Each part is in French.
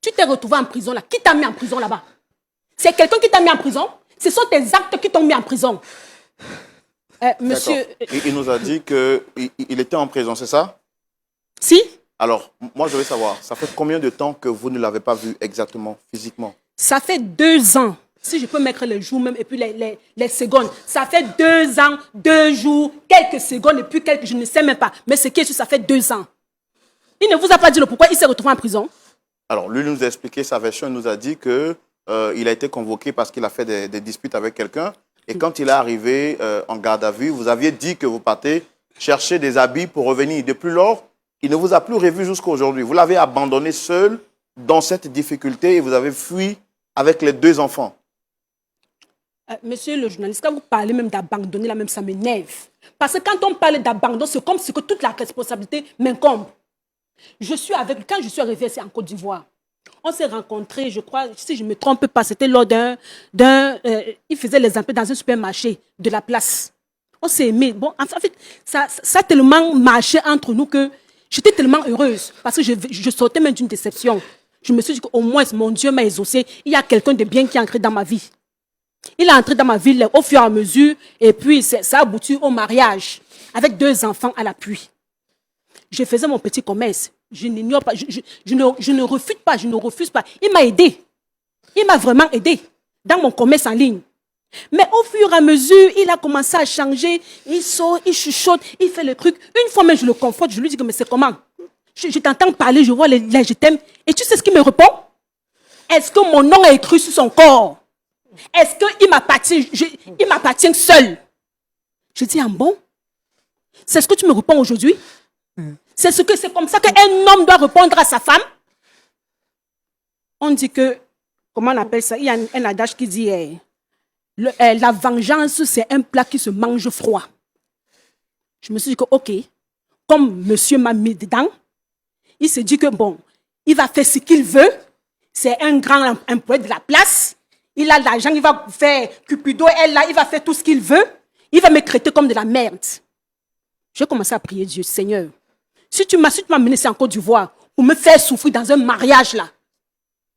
Tu t'es retrouvé en prison là. Qui t'a mis en prison là-bas? C'est quelqu'un qui t'a mis en prison? Ce sont tes actes qui t'ont mis en prison. Monsieur... Il nous a dit qu'il était en prison, c'est ça? Si. Alors, moi, je veux savoir, ça fait combien de temps que vous ne l'avez pas vu exactement, physiquement? Ça fait 2 ans. Si je peux mettre les jours même et puis les secondes. Ça fait 2 ans, 2 jours, quelques secondes et puis quelques... Je ne sais même pas. Mais ce qui est sûr, ça fait 2 ans. Il ne vous a pas dit le pourquoi il s'est retrouvé en prison? Alors, lui nous a expliqué sa version. Il nous a dit qu'il a été convoqué parce qu'il a fait des disputes avec quelqu'un. Et quand il est arrivé en garde à vue, vous aviez dit que vous partez chercher des habits pour revenir. Depuis lors, il ne vous a plus revu jusqu'à aujourd'hui. Vous l'avez abandonné seul dans cette difficulté et vous avez fui avec les 2 enfants. Monsieur le journaliste, quand vous parlez même d'abandonner, là même ça m'énerve. Parce que quand on parle d'abandon, c'est comme si que toute la responsabilité m'incombe. Quand je suis arrivée ici en Côte d'Ivoire, on s'est rencontrés, je crois, si je ne me trompe pas, c'était lors il faisait les emplois dans un supermarché de la place. On s'est aimés. Bon, en fait, ça a tellement marché entre nous que j'étais tellement heureuse parce que je sortais même d'une déception. Je me suis dit qu'au moins, mon Dieu m'a exaucé. Il y a quelqu'un de bien qui est entré dans ma vie. Il est entré dans ma vie au fur et à mesure et puis ça a abouti au mariage avec 2 enfants à l'appui. Je faisais mon petit commerce. Je n'ignore pas, je ne refuse pas, je ne refuse pas. Il m'a aidé. Il m'a vraiment aidé dans mon commerce en ligne. Mais au fur et à mesure, il a commencé à changer. Il sort, il chuchote, il fait le truc. Une fois même, je le conforte, je lui dis que mais c'est comment? Je t'entends parler, je vois les je t'aime. Et tu sais ce qu'il me répond? Est-ce que mon nom est écrit sur son corps? Est-ce qu'il m'appartient seul? Je dis, ah bon? C'est ce que tu me réponds aujourd'hui? C'est comme ça qu'un homme doit répondre à sa femme? On dit que, comment on appelle ça? Il y a un adage qui dit, la vengeance, c'est un plat qui se mange froid. Je me suis dit que, ok, comme monsieur m'a mis dedans, il s'est dit que, bon, il va faire ce qu'il veut. C'est un grand employé de la place. Il a de l'argent, il va faire Cupido, elle là, il va faire tout ce qu'il veut. Il va me traiter comme de la merde. J'ai commencé à prier Dieu, Seigneur, si tu m'as mené en Côte d'Ivoire pour me faire souffrir dans un mariage là,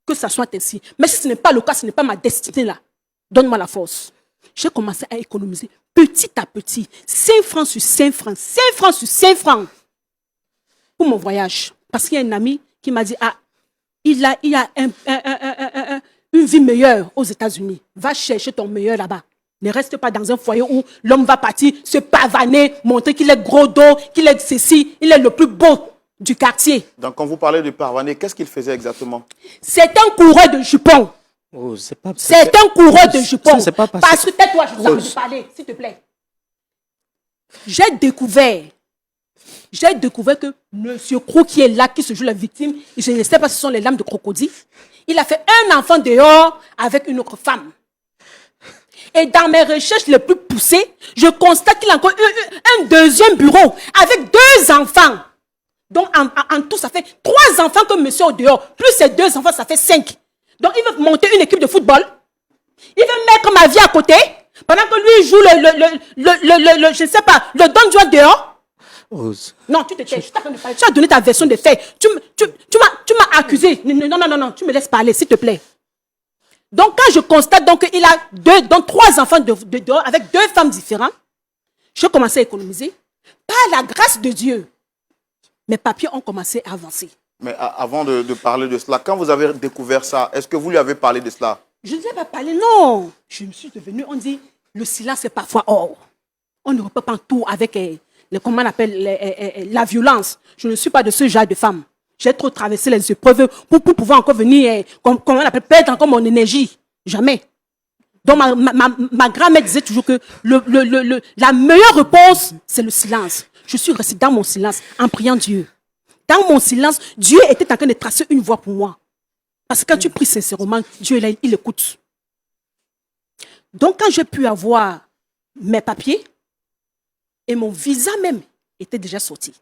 que ça soit ainsi. Mais si ce n'est pas le cas, ce n'est pas ma destinée là, donne-moi la force. J'ai commencé à économiser petit à petit, 5 francs sur 5 francs, 5 francs sur 5 francs pour mon voyage. Parce qu'il y a un ami qui m'a dit, ah, il a une vie meilleure aux États-Unis. Va chercher ton meilleur là-bas. Ne reste pas dans un foyer où l'homme va partir se pavaner, montrer qu'il est gros dos, qu'il est ceci, il est le plus beau du quartier. Donc, quand vous parlez de pavaner, qu'est-ce qu'il faisait exactement? C'est un coureur de jupons. Oh, c'est un coureur de jupons. Parce que tais-toi, je vous ai parler, s'il te plaît. J'ai découvert que Monsieur Crou qui est là, qui se joue la victime, je ne sais pas si ce sont les lames de crocodile, il a fait un enfant dehors avec une autre femme. Et dans mes recherches les plus poussées, je constate qu'il a encore un deuxième bureau avec 2 enfants. Donc en tout, ça fait 3 enfants que monsieur est au dehors. Plus ces 2 enfants, ça fait 5. Donc il veut monter une équipe de football. Il veut mettre ma vie à côté. Pendant que lui il joue je ne sais pas, le Don Juan dehors. Rose. Non, tu te tais, je t'attends de parler. Tu as donné ta version des faits. Tu m'as accusé. Non, tu me laisses parler, s'il te plaît. Donc, quand je constate qu'il a 3 enfants dehors avec 2 femmes différentes, je commence à économiser. Par la grâce de Dieu, mes papiers ont commencé à avancer. Mais avant de parler de cela, quand vous avez découvert ça, est-ce que vous lui avez parlé de cela? Je ne lui ai pas parlé, non. Je me suis devenue, on dit, le silence est parfois or. On ne peut pas tout avec, comment on appelle, la violence. Je ne suis pas de ce genre de femme. J'ai trop traversé les épreuves pour pouvoir encore venir, comment on appelle, perdre encore mon énergie. Jamais. Donc ma grand-mère disait toujours que la meilleure réponse, c'est le silence. Je suis restée dans mon silence en priant Dieu. Dans mon silence, Dieu était en train de tracer une voie pour moi. Parce que quand tu pries sincèrement, Dieu il écoute. Donc quand j'ai pu avoir mes papiers, et mon visa même était déjà sorti.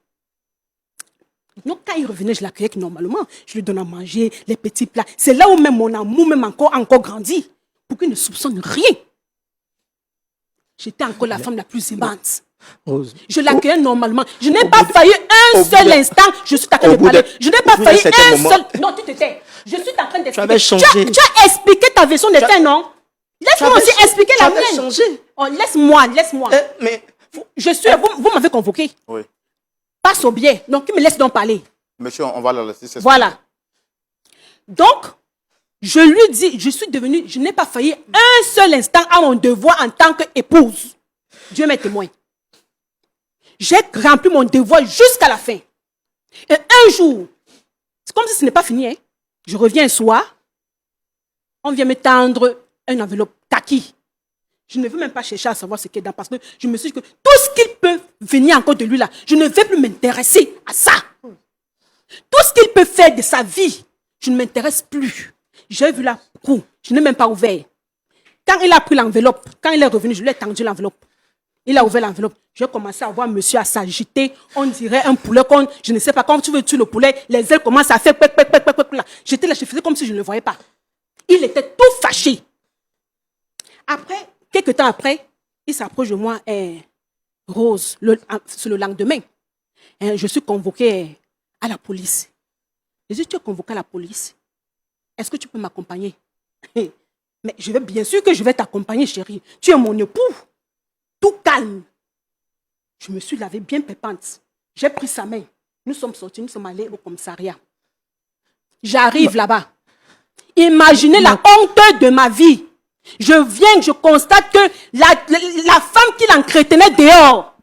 Donc, quand il revenait, je l'accueillais normalement. Je lui donnais à manger, les petits plats. C'est là où même mon amour même encore grandit. Pour qu'il ne soupçonne rien. J'étais encore la femme la plus aimante. Rose. Je l'accueillais normalement. Je n'ai pas failli un seul instant. Je suis en train de parler. Je n'ai pas failli un seul... Non, tu te tais. Je suis en train d'expliquer. Tu as expliqué ta version des faits, non? Laisse-moi aussi expliquer la mienne. Oh, laisse-moi. Mais... Vous m'avez convoqué. Oui. Passe au biais. Donc, tu me laisses donc parler. Monsieur, on va la laisser. Voilà. Donc, je lui dis, je n'ai pas failli un seul instant à mon devoir en tant qu'épouse. Dieu m'est témoin. J'ai rempli mon devoir jusqu'à la fin. Et un jour, c'est comme si ce n'est pas fini, hein. Je reviens un soir, on vient me tendre une enveloppe kaki. Je ne veux même pas chercher à savoir ce qu'il y a dedans parce que je me suis dit que tout ce qu'il peut venir encore de lui là, je ne vais plus m'intéresser à ça. Tout ce qu'il peut faire de sa vie, je ne m'intéresse plus. J'ai vu la roue, je n'ai même pas ouvert. Quand il a pris l'enveloppe, quand il est revenu, je lui ai tendu l'enveloppe. Il a ouvert l'enveloppe. J'ai commencé à voir monsieur à s'agiter. On dirait un poulet je ne sais pas, quand tu veux tuer le poulet, les ailes commencent à faire J'étais là, je faisais comme si je ne le voyais pas. Il était tout fâché. Après, quelques temps après, il s'approche de moi, Rose, c'est le lendemain. Je suis convoquée à la police. Je dis, tu es convoquée à la police. Est-ce que tu peux m'accompagner? Mais bien sûr que je vais t'accompagner, chérie. Tu es mon époux. Tout calme. Je me suis lavée bien pépante. J'ai pris sa main. Nous sommes sortis, nous sommes allés au commissariat. J'arrive là-bas. Imaginez la honte de ma vie. Je viens, je constate que la femme qu'il entretenait dehors,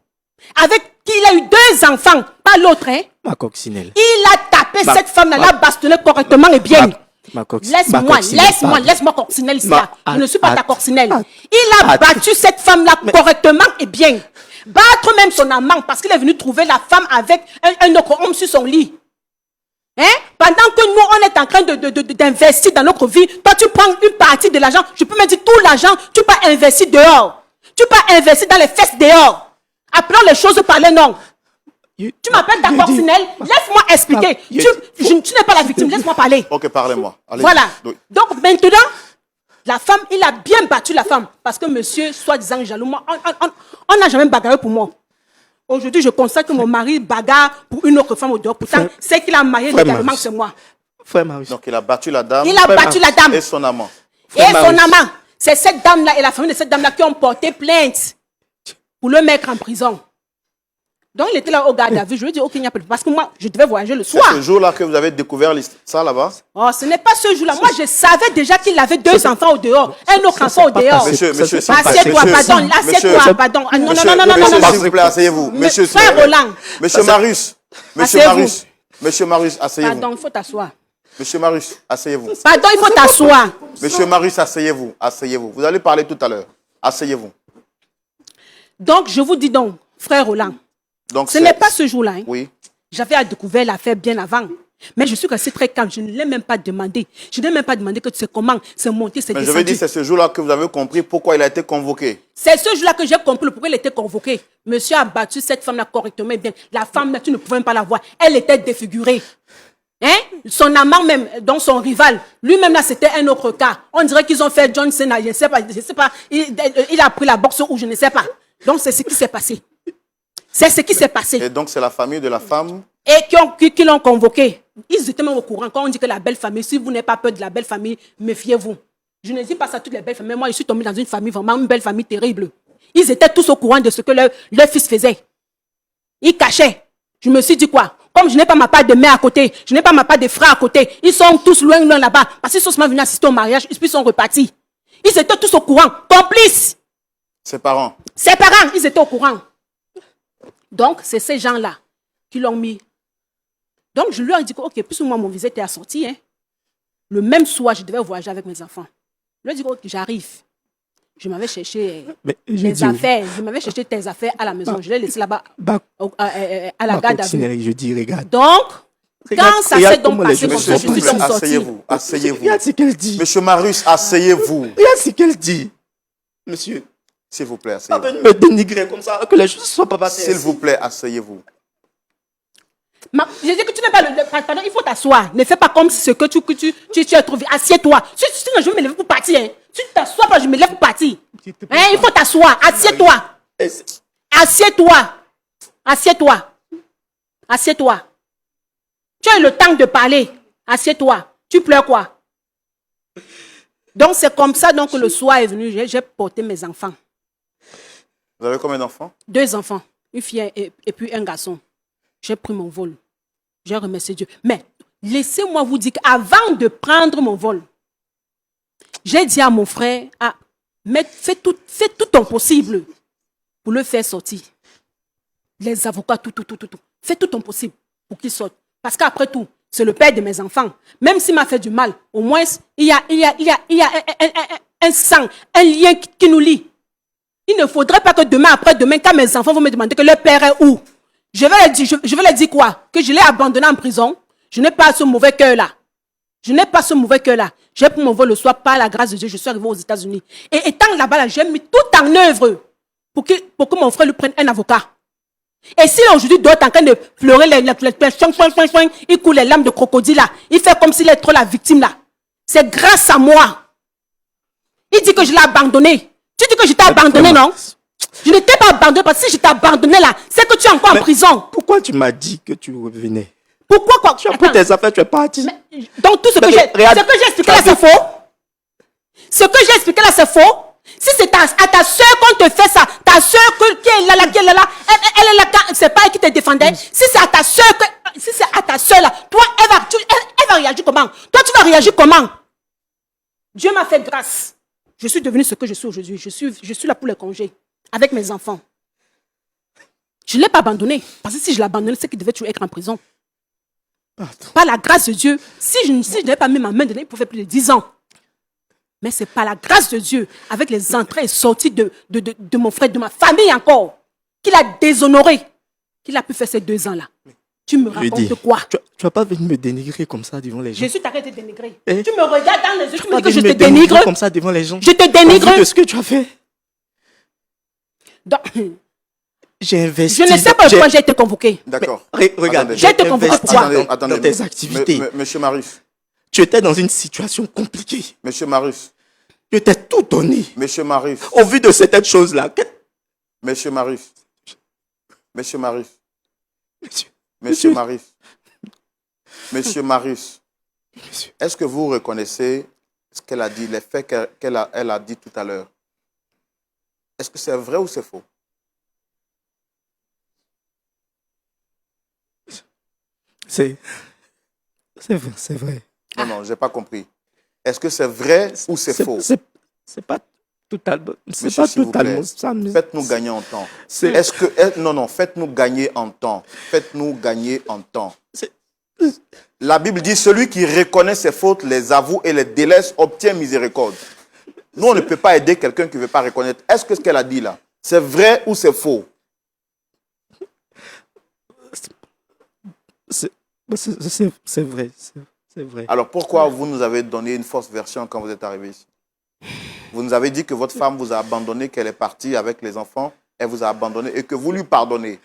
avec qui il a eu 2 enfants, pas l'autre, hein. Ma coccinelle. Il a tapé cette femme-là, l'a bastonné correctement et bien. Laisse-moi coccinelle ici là. Je ne suis pas ta coccinelle. Il a battu cette femme-là correctement et bien. Battre même son amant parce qu'il est venu trouver la femme avec un autre homme sur son lit. Hein? Pendant que nous, on est en train d'investir dans notre vie, toi, tu prends une partie de l'argent, je peux me dire tout l'argent, tu peux investir dehors. Tu peux investir dans les fesses dehors. Appelons les choses par les noms. Tu m'appelles ta coccinelle, laisse-moi expliquer. Tu n'es pas la victime, laisse-moi parler. Ok, parlez-moi. Voilà. Donc maintenant, la femme, il a bien battu la femme. Parce que monsieur, soi-disant jaloux, on n'a jamais bagarré pour moi. Aujourd'hui, je constate que mon mari bagarre pour une autre femme au dehors. Pourtant, c'est qu'il a marié légalement, c'est moi. Frère Marius. Donc il a battu la dame. Il a battu la dame. Et son amant. Et son amant. C'est cette dame-là et la famille de cette dame-là qui ont porté plainte pour le mettre en prison. Donc il était là au garde à vue. Je lui ai dit, ok, il n'y a pas de... Parce que moi, je devais voyager le soir. C'est ce jour-là que vous avez découvert ça là-bas? Oh, ce n'est pas ce jour-là. Moi, je savais déjà qu'il avait 2 enfants au dehors. Un autre enfant au dehors. Monsieur, assieds-toi, pardon. Assieds-toi, pardon. Non. S'il vous plaît, asseyez-vous. Monsieur, frère Roland. Monsieur Marius. Monsieur Marius, asseyez-vous. Pardon, il faut t'asseoir. Monsieur Marius, asseyez-vous. Pardon, il faut t'asseoir. Monsieur Marius, asseyez-vous. Asseyez-vous. Vous allez parler tout à l'heure. Asseyez-vous. Donc, je vous dis donc, frère Roland. Donc, ce n'est pas ce jour-là. Hein. Oui. J'avais découvert l'affaire bien avant. Mais je suis restée très calme. Je ne l'ai même pas demandé. Je n'ai même pas demandé que tu sais comment c'est monté, c'est descendu. Mais je veux dire, c'est ce jour-là que vous avez compris pourquoi il a été convoqué. C'est ce jour-là que j'ai compris pourquoi il était convoqué. Monsieur a battu cette femme-là correctement bien. La femme, tu ne pouvais même pas la voir. Elle était défigurée. Hein? Son amant même, donc son rival, lui-même là, c'était un autre cas. On dirait qu'ils ont fait John Cena, je ne sais pas. Il a pris la boxe ou je ne sais pas. Donc c'est ce qui s'est passé. C'est ce qui s'est passé. Et donc, c'est la famille de la femme. Et qui l'ont convoqué. Ils étaient même au courant. Quand on dit que la belle famille, si vous n'avez pas peur de la belle famille, méfiez-vous. Je ne dis pas ça à toutes les belles familles. Mais moi, je suis tombée dans une famille, vraiment une belle famille terrible. Ils étaient tous au courant de ce que leur fils faisait. Ils cachaient. Je me suis dit quoi? Comme je n'ai pas ma part de mère à côté, je n'ai pas ma part de frère à côté, ils sont tous loin là-bas. Parce qu'ils sont seulement venus assister au mariage, puis ils sont repartis. Ils étaient tous au courant, complices. Ses parents, ils étaient au courant. Donc, c'est ces gens-là qui l'ont mis. Donc, je lui ai dit, ok, puisque moi, mon visa était assorti, hein, le même soir, je devais voyager avec mes enfants. Je lui ai dit, ok, j'arrive. Je m'avais cherché mes affaires. Je m'avais cherché tes affaires à la maison. Je l'ai laissé là-bas à la garde à vue. Je dis, regarde. Donc, quand ça s'est donc passé comme ça, je suis donc sortie. Asseyez-vous. Regarde ce qu'elle dit. Monsieur Marius, asseyez-vous. Regarde ce qu'elle dit. Monsieur. S'il vous plaît, Pas asseyez-vous. me dénigrer comme ça, que les choses ne soient pas passées. S'il vous plaît, asseyez-vous. Je dis que tu n'es pas le... Pardon, il faut t'asseoir. Ne fais pas comme ce que tu as trouvé. Assieds-toi. Sinon, je vais me lever pour partir. Hein. Tu t'assois pas, je me lève pour partir. Hein, il faut t'asseoir. Assieds-toi. Assieds-toi. Assieds-toi. Assieds-toi. Tu as eu le temps de parler. Assieds-toi. Tu pleures quoi? Donc, c'est comme ça donc, que le soir est venu. J'ai porté mes enfants. Vous avez combien d'enfants? 2 enfants. Une fille et puis un garçon. J'ai pris mon vol. J'ai remercié Dieu. Mais laissez-moi vous dire qu'avant de prendre mon vol, j'ai dit à mon frère, fais tout ton possible pour le faire sortir. Les avocats, tout. Fais tout ton possible pour qu'il sorte. Parce qu'après tout, c'est le père de mes enfants. Même s'il m'a fait du mal, au moins, il y a un sang, un lien qui nous lie. Il ne faudrait pas que demain, après-demain, quand mes enfants vont me demander que leur père est où, je vais leur dire quoi? Que je l'ai abandonné en prison. Je n'ai pas ce mauvais cœur-là. J'ai pris mon vol le soir par la grâce de Dieu. Je suis arrivé aux États-Unis. Et étant là-bas, là, j'ai mis tout en œuvre pour que mon frère lui prenne un avocat. Et s'il aujourd'hui doit être en train de pleurer il coule les larmes de crocodile là. Il fait comme s'il est trop la victime là. C'est grâce à moi. Il dit que je l'ai abandonné. Tu dis que je t'ai abandonné, non? Je ne t'ai pas abandonné parce que si je t'ai abandonné là, c'est que tu es encore en prison. Pourquoi tu m'as dit que tu revenais? Pourquoi quoi? Tu as pris tes affaires, tu es parti. Donc tout ce que j'ai expliqué là, c'est faux. Ce que j'ai expliqué là, c'est faux. Si c'est à ta soeur qu'on te fait ça, ta soeur qui est là, elle est là, c'est pas elle qui te défendait. Si c'est à ta soeur, là, toi, elle va réagir comment? Toi, tu vas réagir comment? Dieu m'a fait grâce. Je suis devenue ce que je suis aujourd'hui. Je suis là pour les congés, avec mes enfants. Je ne l'ai pas abandonné. Parce que si je l'ai abandonné, c'est qu'il devait toujours être en prison. Par la grâce de Dieu, si je n'avais pas mis ma main dedans, il pouvait faire plus de 10 ans. Mais c'est par la grâce de Dieu, avec les entrées et sorties de mon frère, de ma famille encore, qu'il a déshonoré, qu'il a pu faire ces 2 ans-là. Tu me racontes quoi? Tu vas pas venir me dénigrer comme ça devant les gens. Je suis arrêté de dénigrer. Tu me regardes dans les yeux, tu me dis que je te dénigre comme ça devant les gens. Je te dénigre. De ce que tu as fait. Donc, j'ai investi. Je ne sais pas pourquoi j'ai été convoqué. D'accord. Regarde, j'ai été convoqué pourquoi? Attendez, dans tes activités. Monsieur Marius. Tu étais dans une situation compliquée. Monsieur Marius. Tu t'es tout donné. Monsieur Marius. Au vu de certaines choses-là. Monsieur Marius. Monsieur Marius. Monsieur Marius. Monsieur Marius. Est-ce que vous reconnaissez ce qu'elle a dit, les faits qu'elle a dit tout à l'heure? Est-ce que c'est vrai ou c'est faux? C'est vrai. Non, je n'ai pas compris. Est-ce que c'est vrai ou c'est faux? C'est pas totalement. C'est pas totalement ça. Faites-nous gagner en temps. Non, faites-nous gagner en temps. Faites-nous gagner en temps. La Bible dit, celui qui reconnaît ses fautes, les avoue et les délaisse, obtient miséricorde. Nous, on ne peut pas aider quelqu'un qui ne veut pas reconnaître. Est-ce que ce qu'elle a dit là, c'est vrai ou c'est faux? C'est vrai. C'est vrai. Alors pourquoi vous nous avez donné une fausse version quand vous êtes arrivé ici? Vous nous avez dit que votre femme vous a abandonné, qu'elle est partie avec les enfants, elle vous a abandonné et que vous lui pardonnez.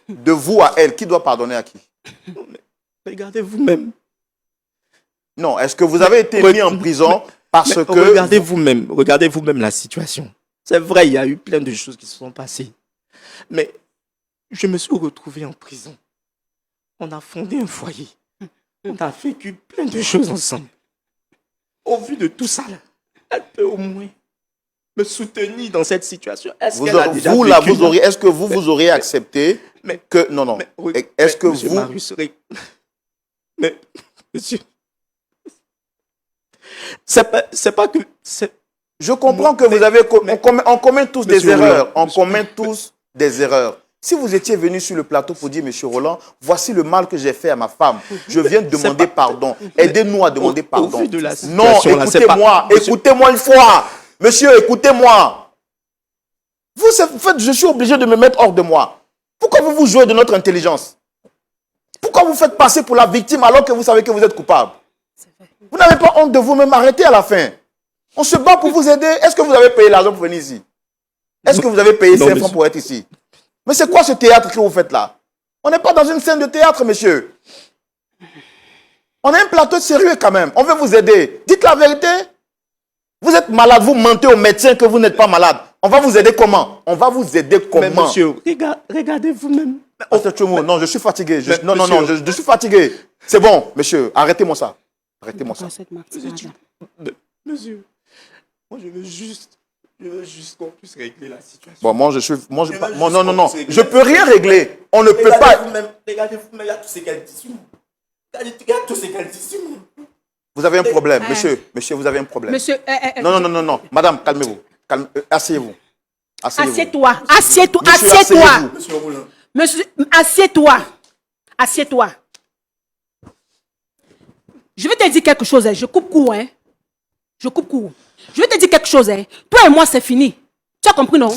De vous à elle, qui doit pardonner à qui? Regardez vous-même. Non, est-ce que vous avez été mis en prison parce que... Regardez vous-même la situation. C'est vrai, il y a eu plein de choses qui se sont passées. Mais je me suis retrouvé en prison. On a fondé un foyer. On a vécu plein de choses ensemble. Au vu de tout ça, là, elle peut au moins me soutenir dans cette situation. Est-ce que vous auriez accepté que... Non. Est-ce que vous... Marius, mais, monsieur... C'est pas que... Je comprends que vous avez... On commet tous des erreurs. On commet tous des erreurs. Si vous étiez venu sur le plateau pour dire, Monsieur Roland, voici le mal que j'ai fait à ma femme. Je viens de demander pardon. Aidez-nous à demander pardon. Non, écoutez-moi. Écoutez-moi une fois. Monsieur, écoutez-moi. Vous faites, je suis obligé de me mettre hors de moi. Pourquoi vous jouez de notre intelligence? Pourquoi vous faites passer pour la victime alors que vous savez que vous êtes coupable? Vous n'avez pas honte de vous-même, arrêtez à la fin. On se bat pour vous aider. Est-ce que vous avez payé l'argent pour venir ici? Est-ce que vous avez payé 5 francs pour être ici? Mais c'est quoi ce théâtre que vous faites là? On n'est pas dans une scène de théâtre, monsieur. On a un plateau sérieux quand même. On veut vous aider. Dites la vérité. Vous êtes malade, vous mentez aux médecins que vous n'êtes pas malade. On va vous aider comment? On va vous aider comment? Mais monsieur, regardez vous-même. Pasteur Tchoumou, non, je suis fatigué. Non, monsieur. je suis fatigué. C'est bon, monsieur, arrêtez-moi ça. Arrêtez-moi ça. Monsieur, moi je veux juste qu'on puisse régler la situation. Bon, non, je peux rien régler. On ne peut pas. Regardez vous-même, il y a tout ce qu'elle dit. Il y a tout ce qu'elle dit. Vous avez un problème, monsieur, vous avez un problème. Monsieur, Non, madame, calmez-vous. Asseyez-vous. Assieds-toi. Monsieur, Assieds-toi. Monsieur, assieds-toi. Je vais te dire quelque chose, je coupe court, Je coupe court. Je vais te dire quelque chose, Toi et moi, c'est fini. Tu as compris, non?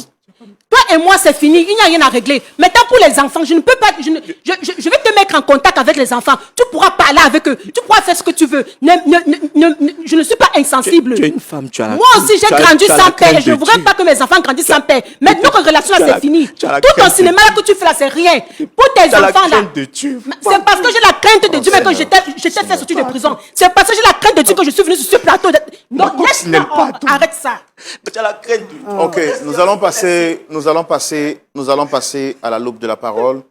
Toi et moi, c'est fini. Il n'y a rien à régler. Maintenant, pour les enfants, je ne peux pas. Je vais te mettre en contact avec les enfants. Tu pourras parler avec eux. Tu pourras faire ce que tu veux. Je ne suis pas insensible. Tu es une femme, tu as la Moi aussi, j'ai grandi sans père. Et je ne voudrais pas que mes enfants grandissent sans père. Mais notre relation, là, c'est fini. Tout ton cinéma là que tu fais là, c'est rien. Pour tes enfants là. C'est parce que j'ai la crainte de Dieu mais que je t'ai fait sortir de prison. C'est parce que j'ai la crainte de Dieu que je suis venu sur ce plateau. Donc, laisse-moi. Arrête ça. Tu as la crainte de Dieu. Ok, nous allons passer à la loupe de la parole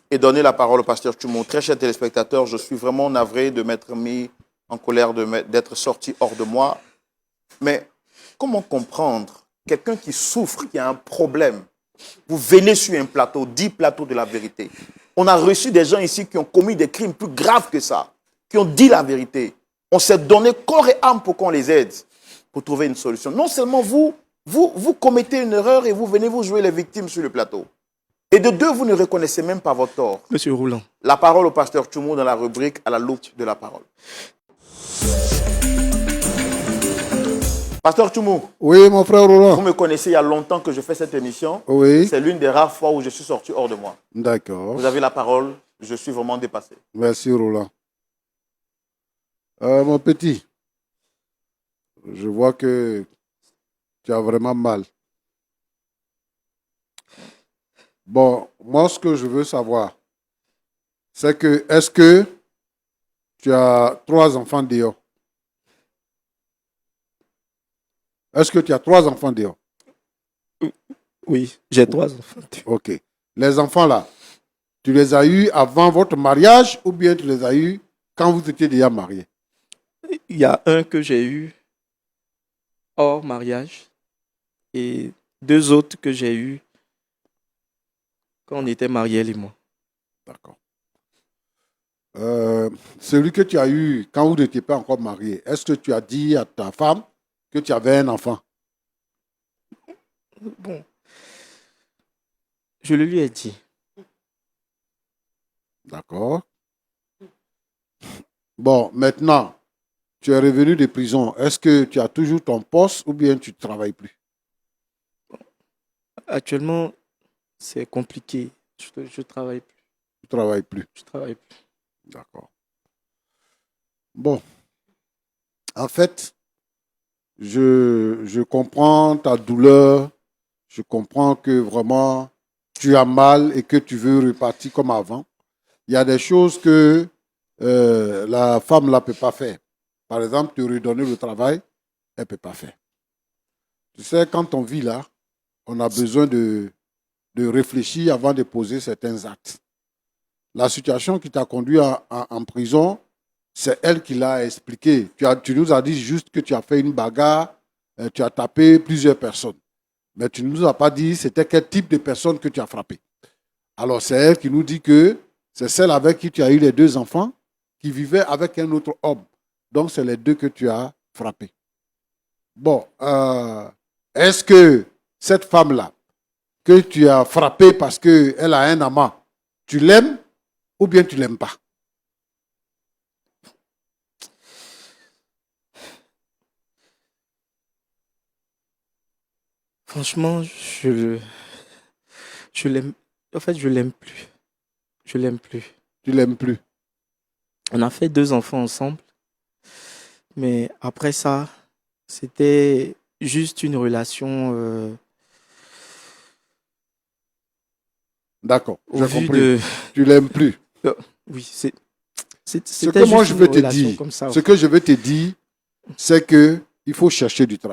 et donner la parole au pasteur Tchoumou. Très chers téléspectateurs, je suis vraiment navré de m'être mis en colère, d'être sorti hors de moi. Mais comment comprendre quelqu'un qui souffre, qui a un problème? Vous venez sur un plateau, 10 plateaux de la vérité. On a reçu des gens ici qui ont commis des crimes plus graves que ça, qui ont dit la vérité. On s'est donné corps et âme pour qu'on les aide, pour trouver une solution. Non seulement vous commettez une erreur et vous venez vous jouer les victimes sur le plateau. Et de deux, vous ne reconnaissez même pas votre tort. Monsieur Roulant. La parole au pasteur Tchoumou dans la rubrique à la loupe de la parole. Pasteur Tchoumou. Oui, mon frère Roland. Vous me connaissez, il y a longtemps que je fais cette émission. Oui. C'est l'une des rares fois où je suis sorti hors de moi. D'accord. Vous avez la parole. Je suis vraiment dépassé. Merci, Roland. Mon petit, je vois que tu as vraiment mal. Bon, moi, ce que je veux savoir, c'est que, est-ce que tu as 3 enfants dehors? Est-ce que tu as 3 enfants dehors? Oui, j'ai 3 enfants. Ok. Les enfants là, tu les as eus avant votre mariage ou bien tu les as eus quand vous étiez déjà mariés? Il y a un que j'ai eu hors mariage et 2 autres que j'ai eu quand on était mariés, elle et moi. D'accord. Celui que tu as eu quand vous n'étiez pas encore mariés, est-ce que tu as dit à ta femme que tu avais un enfant? Bon, je le lui ai dit. D'accord. Bon, maintenant, tu es revenu de prison. Est-ce que tu as toujours ton poste ou bien tu ne travailles plus? Actuellement, c'est compliqué. Je travaille plus. Tu ne travailles plus. Je travaille plus. D'accord. Bon. En fait, je comprends ta douleur. Je comprends que vraiment, tu as mal et que tu veux repartir comme avant. Il y a des choses que la femme ne peut pas faire. Par exemple, te redonner le travail, elle ne peut pas faire. Tu sais, quand on vit là, on a besoin de réfléchir avant de poser certains actes. La situation qui t'a conduit en prison, c'est elle qui l'a expliqué. Tu nous as dit juste que tu as fait une bagarre, tu as tapé plusieurs personnes. Mais tu ne nous as pas dit c'était quel type de personne que tu as frappé. Alors c'est elle qui nous dit que c'est celle avec qui tu as eu les 2 enfants qui vivait avec un autre homme. Donc c'est les 2 que tu as frappés. Bon, est-ce que cette femme-là, que tu as frappée parce qu'elle a un amant, tu l'aimes ou bien tu ne l'aimes pas? Franchement, je l'aime. En fait, je l'aime plus. Je l'aime plus. Tu l'aimes plus? On a fait 2 enfants ensemble. Mais après ça, c'était juste une relation. D'accord, Au j'ai vu compris. de. Tu l'aimes plus. Oui, Ce c'était que moi juste je une veux te relation dire, comme ça. ce que je veux te dire, c'est que il faut chercher du travail.